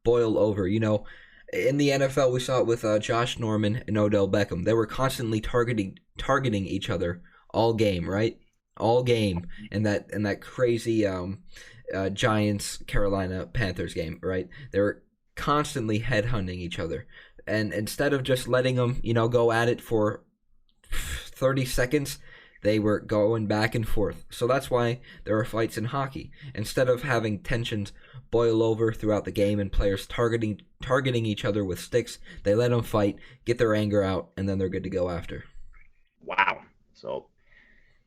boil over. In the NFL we saw it with Josh Norman and Odell Beckham. They were constantly targeting each other all game, right? All game, and that crazy Giants Carolina Panthers game, right? They were constantly headhunting each other, and instead of just letting them, go at it for 30 seconds, they were going back and forth. So that's why there are fights in hockey. Instead of having tensions boil over throughout the game and players targeting each other with sticks, they let them fight, get their anger out, and then they're good to go after. wow. So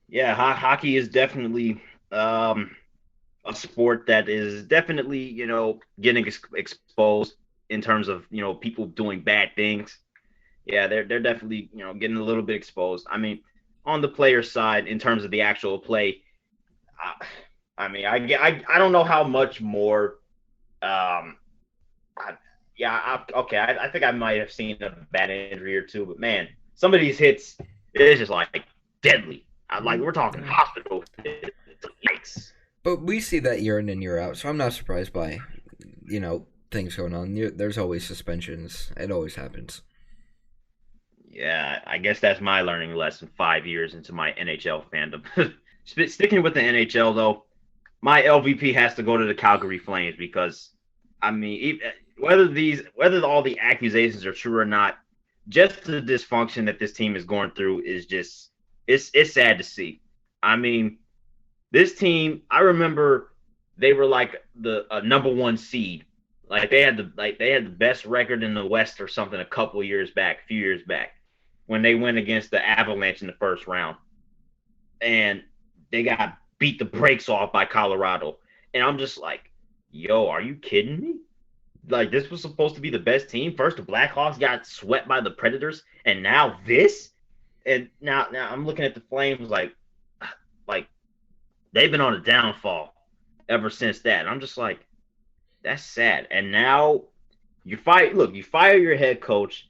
yeah, hockey is definitely a sport that is definitely getting exposed in terms of people doing bad things. Yeah, they're definitely getting a little bit exposed. I mean, on the player side, in terms of the actual play, I don't know how much more. Okay, I think I might have seen a bad injury or two, but man, some of these hits is just like deadly. Like we're talking hospital. Yikes. But we see that year in and year out, so I'm not surprised by things going on. There's always suspensions. It always happens. Yeah, I guess that's my learning lesson 5 years into my NHL fandom. Sticking with the NHL, though, my LVP has to go to the Calgary Flames because, I mean, whether all the accusations are true or not, just the dysfunction that this team is going through is just it's sad to see. I mean, this team, I remember they were like the number 1 seed. Like they had the best record in the West or something a few years back, when they went against the Avalanche in the first round. And they got beat the brakes off by Colorado. And I'm just like, yo, are you kidding me? Like, this was supposed to be the best team. First, the Blackhawks got swept by the Predators, and now this? And now I'm looking at the Flames like they've been on a downfall ever since that. And I'm just like, that's sad. And now you fire your head coach.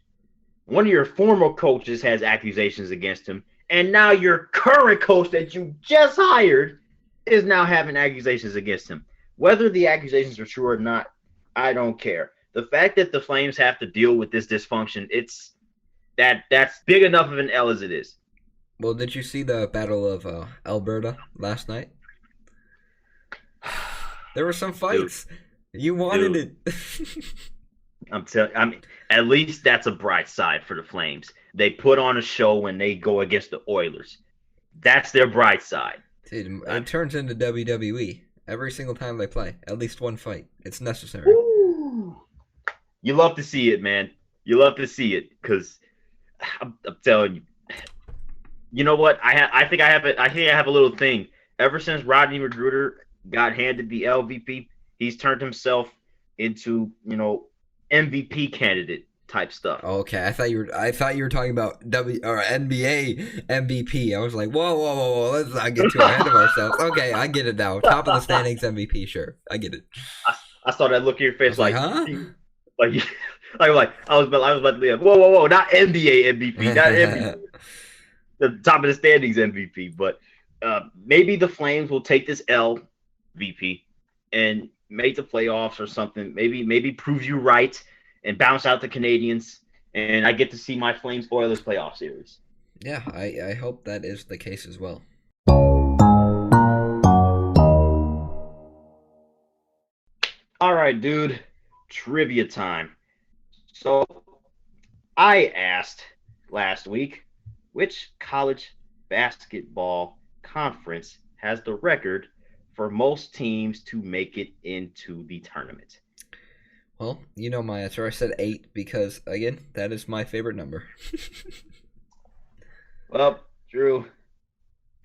One of your former coaches has accusations against him. And now your current coach that you just hired is now having accusations against him. Whether the accusations are true or not, I don't care. The fact that the Flames have to deal with this dysfunction, that's big enough of an L as it is. Well, did you see the Battle of Alberta last night? There were some fights. You wanted it. I mean, at least that's a bright side for the Flames. They put on a show when they go against the Oilers. That's their bright side. Dude, it turns into WWE every single time they play. At least one fight. It's necessary. Woo! You love to see it, man. You love to see it because I'm telling you. You know what? I think I have a little thing. Ever since Rodney Magruder got handed the LVP, he's turned himself into MVP candidate type stuff. Okay, I thought you were talking about NBA MVP. I was like, whoa, let's not get too ahead of ourselves. Okay, I get it now. Top of the standings MVP, sure, I get it. I saw that look in your face, huh? like I was about to leave. Whoa, not NBA MVP, not MVP. The top of the standings MVP, but maybe the Flames will take this LVP and make the playoffs or something. Maybe prove you right and bounce out the Canadians, and I get to see my Flames Oilers playoff series. Yeah, I hope that is the case as well. All right, dude. Trivia time. So I asked last week which college basketball conference has the record for most teams to make it into the tournament. Well, you know my answer. I said 8 because, again, that is my favorite number. Well, Drew,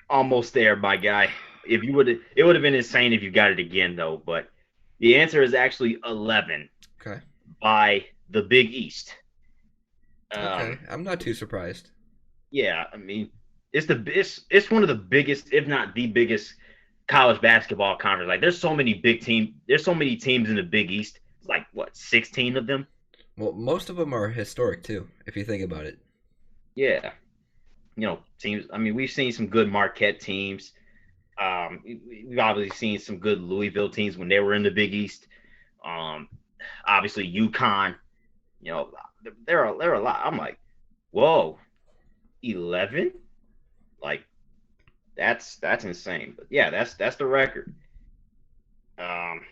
almost there, my guy. If you would, it would have been insane if you got it again, though. But the answer is actually 11 Okay. by the Big East. Okay. I'm not too surprised. Yeah, I mean, it's one of the biggest, if not the biggest, college basketball conference. Like, there's so many big teams. There's so many teams in the Big East. Like, what, 16 of them? Well, most of them are historic, too, if you think about it. Yeah, teams. I mean, we've seen some good Marquette teams. We've obviously seen some good Louisville teams when they were in the Big East. Um, Obviously UConn. You know, there are a lot. I'm like, whoa, 11? Like, that's insane. But yeah, that's the record. Um,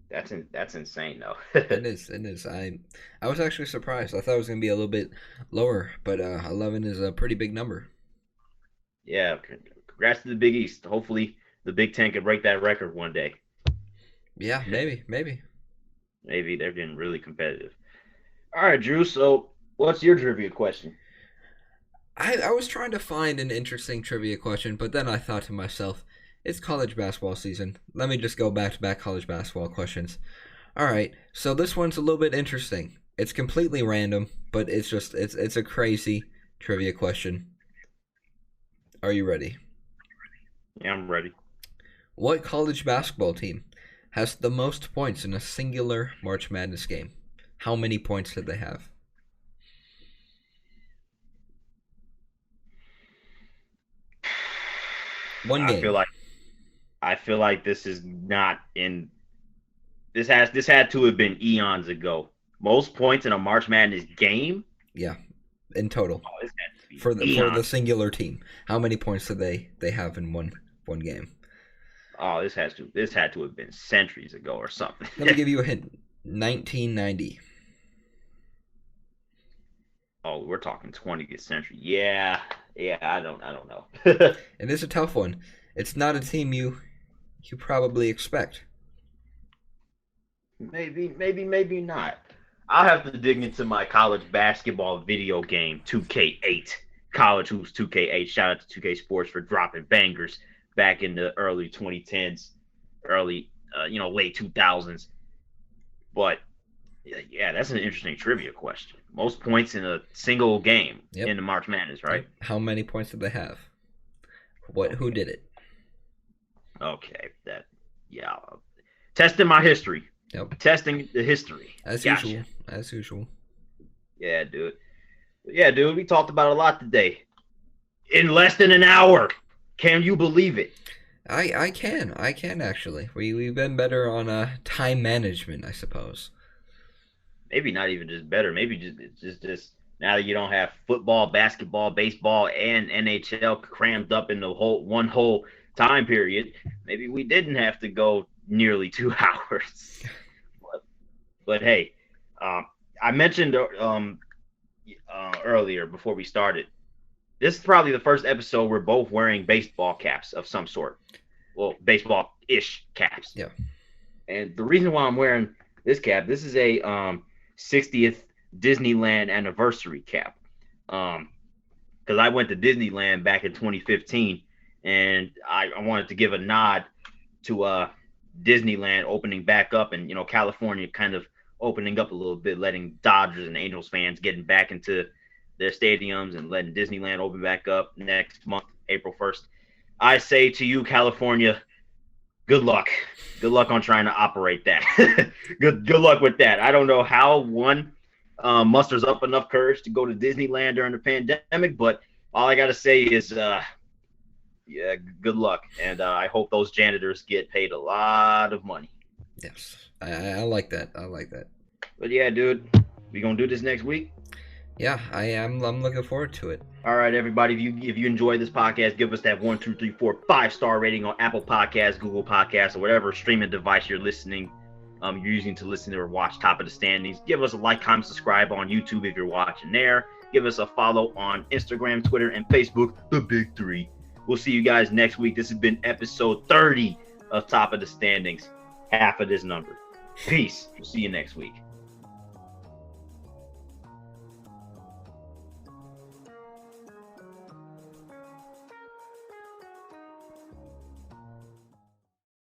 that's insane though. It is. It is. I was actually surprised. I thought it was gonna be a little bit lower, but 11 is a pretty big number. Yeah, congrats to the Big East. Hopefully, the Big Ten can break that record one day. Yeah, maybe, maybe. Maybe they're getting really competitive. All right, Drew. So, what's your trivia question? I was trying to find an interesting trivia question, but then I thought to myself, it's college basketball season. Let me just go back to back college basketball questions. All right, so this one's a little bit interesting. It's completely random, but it's a crazy trivia question. Are you ready? Yeah, I'm ready. What college basketball team has the most points in a singular March Madness game? How many points did they have? One I game. feel like this is not in. This had to have been eons ago. Most points in a March Madness game. Yeah, in total. Oh, this had to be For the eons. singular team. How many points did they have in one game? Oh, this had to have been centuries ago or something. Let me give you a hint. 1990. Oh, we're talking 20th century. Yeah, I don't know. And it's a tough one. It's not a team you probably expect. Maybe not. I'll have to dig into my college basketball video game 2K8. College Hoops 2K8. Shout out to 2K Sports for dropping bangers back in the early 2010s, late 2000s. But yeah, that's an interesting trivia question. Most points in a single game in the March Madness, right? How many points did they have? Who did it? Okay, testing my history. Yep. Testing the history. As Gotcha. usual. As usual. Yeah, dude. We talked about a lot today. In less than an hour. Can you believe it? I can actually. We've been better on time management, I suppose. Maybe not even just better. Maybe just now that you don't have football, basketball, baseball, and NHL crammed up in the one whole time period. Maybe we didn't have to go nearly 2 hours. But hey, I mentioned earlier before we started. This is probably the first episode we're both wearing baseball caps of some sort. Well, baseball-ish caps. Yeah. And the reason why I'm wearing this cap, this is a 60th Disneyland anniversary cap. Because I went to Disneyland back in 2015, and I wanted to give a nod to Disneyland opening back up, and California kind of opening up a little bit, letting Dodgers and Angels fans getting back into their stadiums and letting Disneyland open back up next month, April 1st. I say to you, California, good luck. Good luck on trying to operate that. good luck with that. I don't know how one musters up enough courage to go to Disneyland during the pandemic, but all I got to say is, good luck. And I hope those janitors get paid a lot of money. Yes, I like that. I like that. But yeah, dude, we going to do this next week? Yeah, I am. I'm looking forward to it. All right, everybody. If you enjoy this podcast, give us that 1, 2, 3, 4, 5-star rating on Apple Podcasts, Google Podcasts, or whatever streaming device you're listening you're using to listen or watch Top of the Standings. Give us a like, comment, subscribe on YouTube if you're watching there. Give us a follow on Instagram, Twitter, and Facebook, the Big Three. We'll see you guys next week. This has been episode 30 of Top of the Standings. Half of this number. Peace. We'll see you next week.